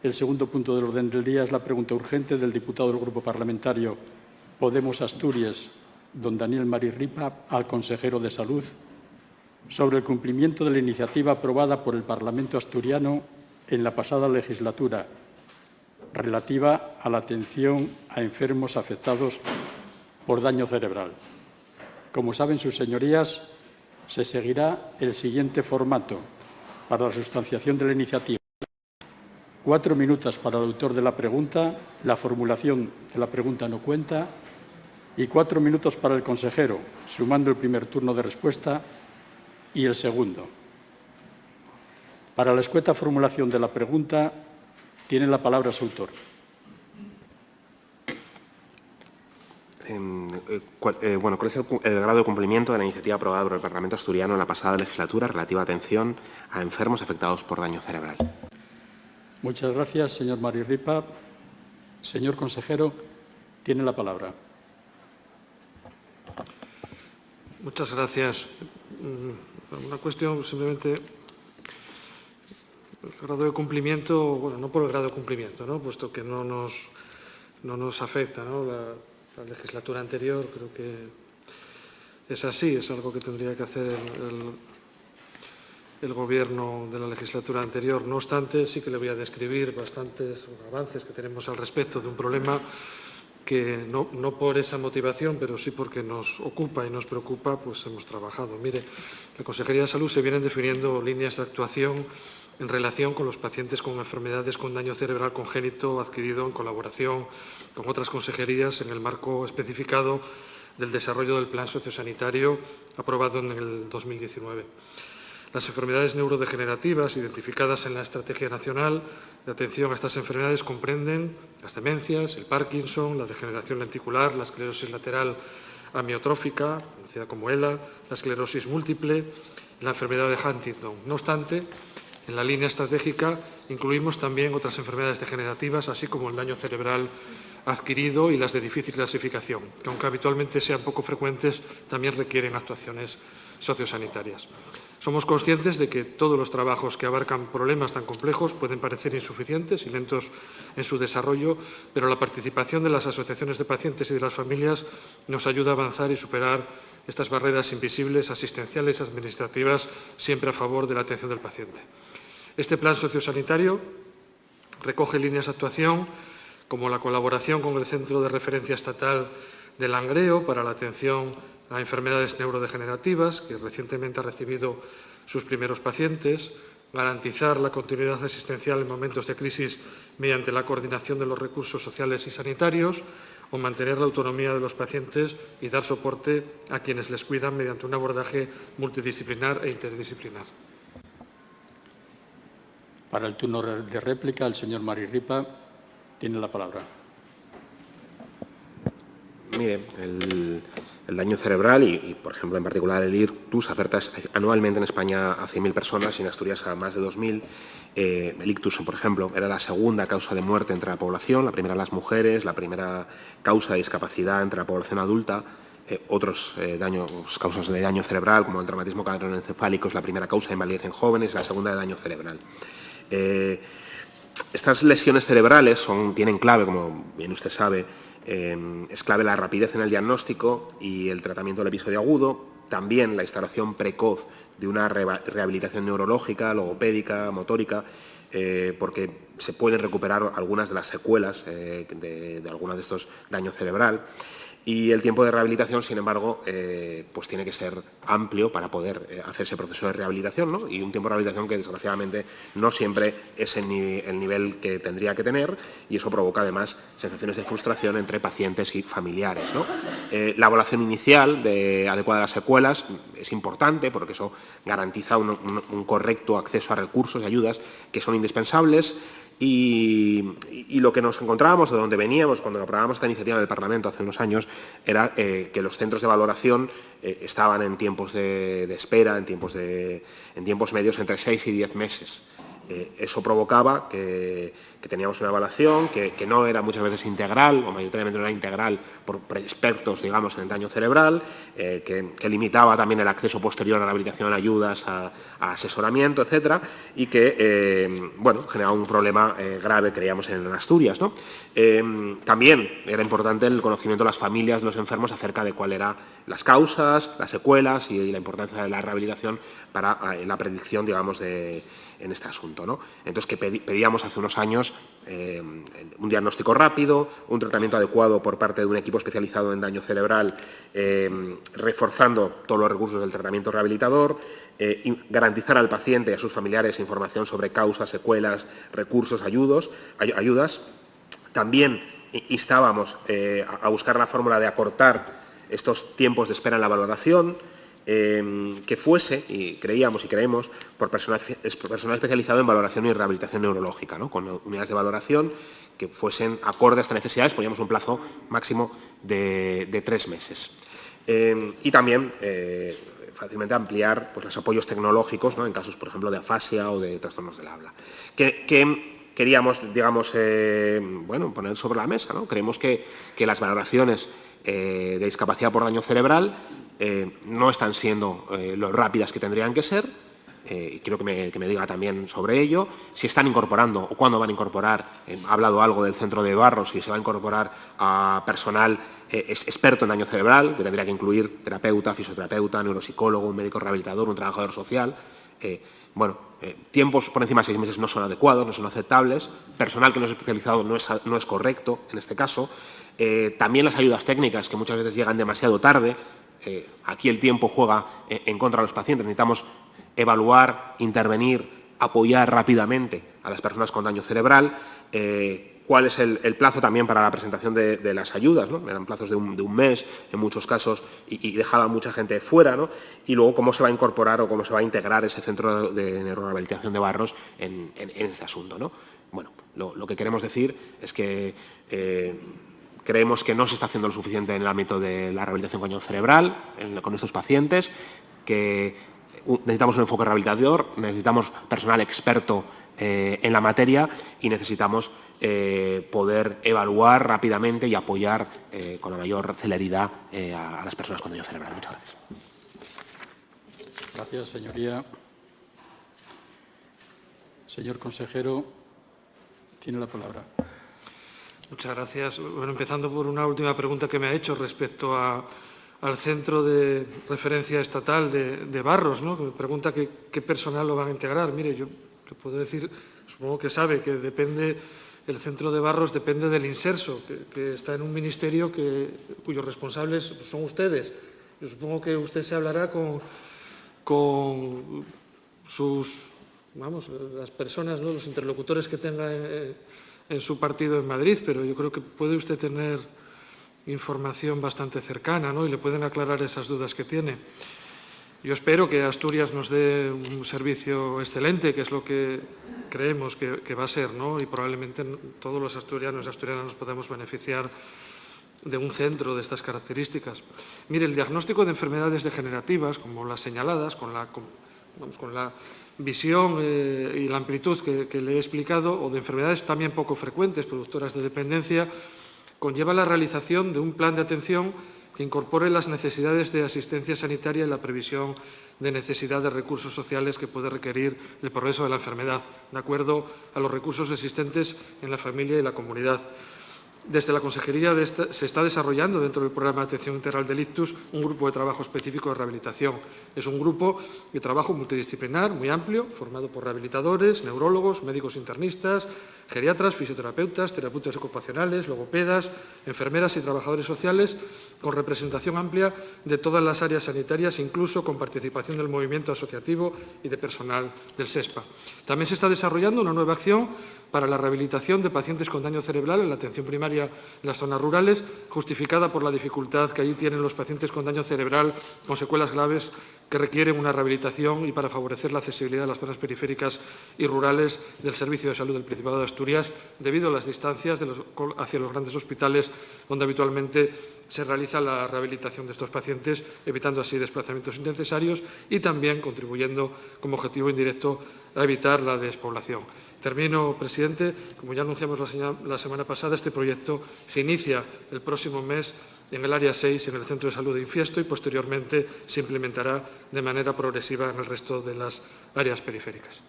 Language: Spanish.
El segundo punto del orden del día es la pregunta urgente del diputado del Grupo Parlamentario Podemos Asturias, don Daniel Marirripa, al consejero de Salud, sobre el cumplimiento de la iniciativa aprobada por el Parlamento asturiano en la pasada legislatura, relativa a la atención a enfermos afectados por daño cerebral. Como saben sus señorías, se seguirá el siguiente formato para la sustanciación de la iniciativa. 4 minutos para el autor de la pregunta, la formulación de la pregunta no cuenta, y 4 minutos para el consejero, sumando el primer turno de respuesta y el segundo. Para la escueta formulación de la pregunta, tiene la palabra su autor. ¿Cuál es el grado de cumplimiento de la iniciativa aprobada por el Parlamento asturiano en la pasada legislatura relativa a atención a enfermos afectados por daño cerebral? Muchas gracias, señor Marirripa. Señor consejero, tiene la palabra. Muchas gracias. Una cuestión simplemente, el grado de cumplimiento, bueno, no por el grado de cumplimiento, ¿no?, puesto que no nos afecta, ¿no?, la legislatura anterior, creo que es así, es algo que tendría que hacer el Gobierno de la legislatura anterior. No obstante, sí que le voy a describir bastantes avances que tenemos al respecto de un problema que no por esa motivación, pero sí porque nos ocupa y nos preocupa, pues hemos trabajado. Mire, en la Consejería de Salud se vienen definiendo líneas de actuación en relación con los pacientes con enfermedades con daño cerebral congénito adquirido en colaboración con otras consejerías en el marco especificado del desarrollo del Plan Sociosanitario aprobado en el 2019. Las enfermedades neurodegenerativas identificadas en la Estrategia Nacional de Atención a estas enfermedades comprenden las demencias, el Parkinson, la degeneración lenticular, la esclerosis lateral amiotrófica, conocida como ELA, la esclerosis múltiple y la enfermedad de Huntington. No obstante, en la línea estratégica incluimos también otras enfermedades degenerativas, así como el daño cerebral adquirido y las de difícil clasificación, que aunque habitualmente sean poco frecuentes, también requieren actuaciones sociosanitarias. Somos conscientes de que todos los trabajos que abarcan problemas tan complejos pueden parecer insuficientes y lentos en su desarrollo, pero la participación de las asociaciones de pacientes y de las familias nos ayuda a avanzar y superar estas barreras invisibles, asistenciales, administrativas, siempre a favor de la atención del paciente. Este plan sociosanitario recoge líneas de actuación como la colaboración con el Centro de Referencia Estatal de Langreo para la atención a enfermedades neurodegenerativas, que recientemente ha recibido sus primeros pacientes, garantizar la continuidad asistencial en momentos de crisis mediante la coordinación de los recursos sociales y sanitarios, o mantener la autonomía de los pacientes y dar soporte a quienes les cuidan mediante un abordaje multidisciplinar e interdisciplinar. Para el turno de réplica, el señor Marirripa tiene la palabra. Mire, el daño cerebral y, por ejemplo, en particular el ictus afecta anualmente en España a 100.000 personas y en Asturias a más de 2.000. El ictus, por ejemplo, era la segunda causa de muerte entre la población, la primera las mujeres, la primera causa de discapacidad entre la población adulta. Otros causas de daño cerebral, como el traumatismo craneoencefálico, es la primera causa de invalidez en jóvenes y la segunda de daño cerebral. Estas lesiones cerebrales tienen clave, como bien usted sabe, es clave la rapidez en el diagnóstico y el tratamiento del episodio agudo, también la instalación precoz de una rehabilitación neurológica, logopédica, motórica, porque se pueden recuperar algunas de las secuelas de algunos de estos daños cerebral. Y el tiempo de rehabilitación, sin embargo, pues tiene que ser amplio para poder hacer ese proceso de rehabilitación, ¿no? Y un tiempo de rehabilitación que, desgraciadamente, no siempre es el nivel que tendría que tener, y eso provoca, además, sensaciones de frustración entre pacientes y familiares, ¿no? La evaluación inicial adecuada a las secuelas es importante porque eso garantiza un correcto acceso a recursos y ayudas que son indispensables. Y lo que nos encontrábamos, de donde veníamos cuando aprobábamos esta iniciativa en el Parlamento hace unos años, era que los centros de valoración estaban en tiempos de espera, en tiempos medios entre 6 y 10 meses. Eso provocaba que teníamos una evaluación que no era muchas veces integral, o mayoritariamente no era integral por expertos, digamos, en el daño cerebral, que limitaba también el acceso posterior a la rehabilitación, ayudas, a asesoramiento, etcétera, y que, bueno, generaba un problema grave, creíamos, en Asturias, ¿no? También era importante el conocimiento de las familias de los enfermos acerca de cuáles eran las causas, las secuelas y la importancia de la rehabilitación para la predicción, digamos, en este asunto, ¿no? Entonces, que pedíamos hace unos años un diagnóstico rápido, un tratamiento adecuado por parte de un equipo especializado en daño cerebral, reforzando todos los recursos del tratamiento rehabilitador, y garantizar al paciente y a sus familiares información sobre causas, secuelas, recursos, ayudas. También instábamos a buscar la fórmula de acortar estos tiempos de espera en la valoración, que fuese, y creíamos y creemos, por personal especializado en valoración y rehabilitación neurológica, ¿no? Con unidades de valoración que fuesen acorde a estas necesidades. Poníamos un plazo máximo de 3 meses. Y también fácilmente ampliar, pues, los apoyos tecnológicos, ¿no? En casos, por ejemplo, de afasia o de trastornos del habla. Que queríamos, digamos, bueno, poner sobre la mesa, ¿no? Creemos que las valoraciones de discapacidad por daño cerebral no están siendo lo rápidas que tendrían que ser. Quiero que me diga también sobre ello, si están incorporando o cuándo van a incorporar. Ha hablado algo del centro de Barros, si se va a incorporar a personal experto en daño cerebral, que tendría que incluir terapeuta, fisioterapeuta, neuropsicólogo, un médico rehabilitador, un trabajador social. Bueno, tiempos por encima de 6 meses no son adecuados, no son aceptables. Personal que no es especializado no es correcto en este caso. También las ayudas técnicas, que muchas veces llegan demasiado tarde. Aquí el tiempo juega en contra de los pacientes. Necesitamos evaluar, intervenir, apoyar rápidamente a las personas con daño cerebral. ¿Cuál es el plazo también para la presentación de las ayudas, ¿no? Eran plazos de un mes en muchos casos y dejaba a mucha gente fuera, ¿no? Y luego cómo se va a incorporar o cómo se va a integrar ese centro de neurorehabilitación de Barros en este asunto, ¿no? Bueno, lo que queremos decir es que creemos que no se está haciendo lo suficiente en el ámbito de la rehabilitación con daño cerebral con estos pacientes, que necesitamos un enfoque rehabilitador, necesitamos personal experto en la materia y necesitamos poder evaluar rápidamente y apoyar con la mayor celeridad a las personas con daño cerebral. Muchas gracias. Gracias, señoría. Señor consejero, tiene la palabra. Muchas gracias. Bueno, empezando por una última pregunta que me ha hecho respecto al Centro de Referencia Estatal de Barros, ¿no? Que me pregunta qué personal lo van a integrar. Mire, yo le puedo decir, supongo que sabe que el Centro de Barros depende del Inserso, que está en un ministerio cuyos responsables son ustedes. Yo supongo que usted se hablará con las personas, ¿no? Los interlocutores que tenga en su partido en Madrid, pero yo creo que puede usted tener información bastante cercana, ¿no? Y le pueden aclarar esas dudas que tiene. Yo espero que Asturias nos dé un servicio excelente, que es lo que creemos que va a ser, ¿no? Y probablemente todos los asturianos y asturianas nos podamos beneficiar de un centro de estas características. Mire, el diagnóstico de enfermedades degenerativas, como las señaladas, con la visión y la amplitud que le he explicado, o de enfermedades también poco frecuentes, productoras de dependencia, conlleva la realización de un plan de atención que incorpore las necesidades de asistencia sanitaria y la previsión de necesidad de recursos sociales que puede requerir el progreso de la enfermedad, de acuerdo a los recursos existentes en la familia y la comunidad. Desde la Consejería se está desarrollando dentro del programa de atención integral del ictus un grupo de trabajo específico de rehabilitación. Es un grupo de trabajo multidisciplinar, muy amplio, formado por rehabilitadores, neurólogos, médicos internistas, geriatras, fisioterapeutas, terapeutas ocupacionales, logopedas, enfermeras y trabajadores sociales, con representación amplia de todas las áreas sanitarias, incluso con participación del movimiento asociativo y de personal del SESPA. También se está desarrollando una nueva acción para la rehabilitación de pacientes con daño cerebral en la atención primaria en las zonas rurales, justificada por la dificultad que allí tienen los pacientes con daño cerebral con secuelas graves que requieren una rehabilitación, y para favorecer la accesibilidad a las zonas periféricas y rurales del Servicio de Salud del Principado de Asturias, debido a las distancias hacia los grandes hospitales donde habitualmente se realiza la rehabilitación de estos pacientes, evitando así desplazamientos innecesarios y también contribuyendo como objetivo indirecto a evitar la despoblación. Termino, presidente. Como ya anunciamos la semana pasada, este proyecto se inicia el próximo mes en el área 6, en el Centro de Salud de Infiesto, y posteriormente se implementará de manera progresiva en el resto de las áreas periféricas.